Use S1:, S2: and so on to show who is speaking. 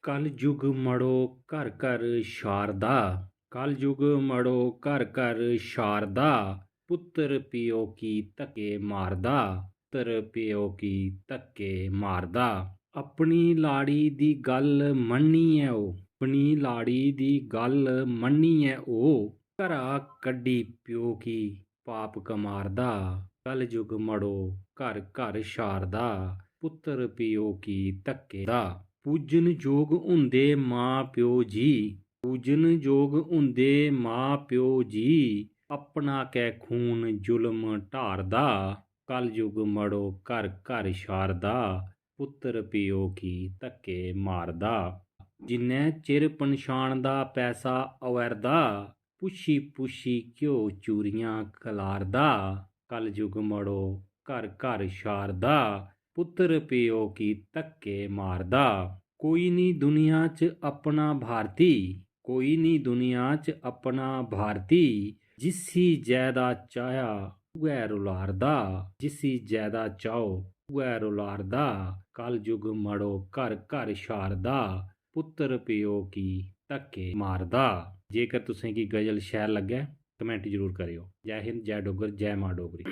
S1: कलयुग मड़ो घर घर शारदा। कलयुग मड़ो घर घर शारदा। पुत्र पिओ की धक्के मारदा। पुत्र पिओ की धक्के मारदा। अपनी लाड़ी दी गल मन्नी ऐ ओ। अपनी लाड़ी दी गल मन्नी ऐ ओ। घरा कड्डी पिओ की पाप कमारदा। कलयुग मड़ो घर घर शारदा। पुत्र पिओ की धक्के दा। पूजन जोग हुंदे मां प्यो जी। पूजन जोग हुंदे मां प्यो जी। अपना कै खून जुल्म ढारदा। कलयुग मड़ो घर घर शारदा। पुत्र पिओ की धक्के मारदा। जिन्नै चिर पन्छाण दा पैसा अवैरदा। पुच्छी पुच्छी घ्यो चूरियां खलारदा। कलयुग मड़ो घर घर शारदा। पुत्र पिओ की धक्के मारदा। कोई नी दुनिया च अपना भारती। कोई नी दुनिया च अपना भारती। जिसी जैदा चाया उऐ रुलारदा। जिसी जैदा चाहो उऐ रुलारदा। कलयुग मड़ो घर घर शारदा। पुत्र पिओ की धक्के मारदा। जेकर तुसें गी गज़ल शैल लग्गै कमेंट जरूर करेओ। जय हिंद, जय डुग्गर, जय मां डोगरी।